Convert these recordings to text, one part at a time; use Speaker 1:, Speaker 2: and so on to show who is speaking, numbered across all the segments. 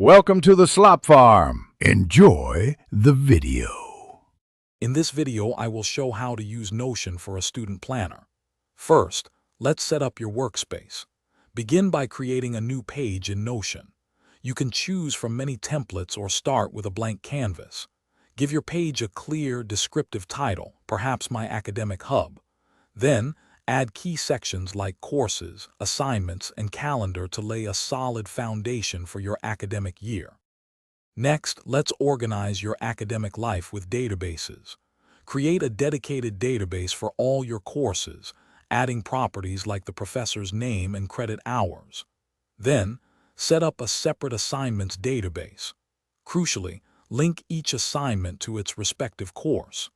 Speaker 1: Welcome to the Slop Farm. Enjoy the video.
Speaker 2: In this video, I will show how to use Notion for a student planner. First, let's set up your workspace. Begin by creating a new page in Notion. You can choose from many templates or start with a blank canvas. Give your page a clear, descriptive title, perhaps My Academic Hub. Then, add key sections like courses, assignments, and calendar to lay a solid foundation for your academic year. Next, let's organize your academic life with databases. Create a dedicated database for all your courses, adding properties like the professor's name and credit hours. Then, set up a separate assignments database. Crucially, link each assignment to its respective course.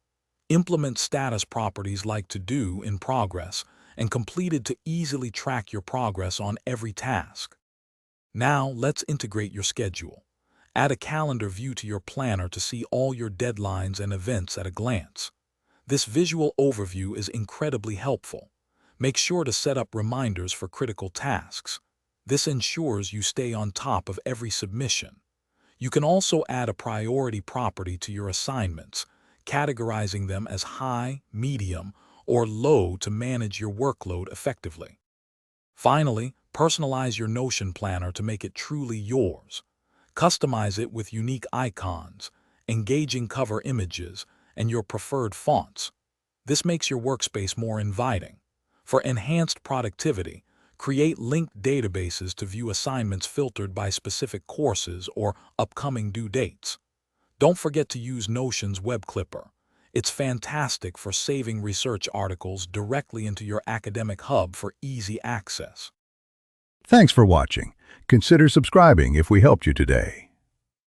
Speaker 2: Implement status properties like To Do, In Progress, and Completed to easily track your progress on every task. Now, let's integrate your schedule. Add a calendar view to your planner to see all your deadlines and events at a glance. This visual overview is incredibly helpful. Make sure to set up reminders for critical tasks. This ensures you stay on top of every submission. You can also add a priority property to your assignments, categorizing them as high, medium, or low to manage your workload effectively. Finally, personalize your Notion planner to make it truly yours. Customize it with unique icons, engaging cover images, and your preferred fonts. This makes your workspace more inviting. For enhanced productivity, create linked databases to view assignments filtered by specific courses or upcoming due dates. Don't forget to use Notion's Web Clipper. It's fantastic for saving research articles directly into your academic hub for easy access.
Speaker 1: Thanks for watching. Consider subscribing if we helped you today.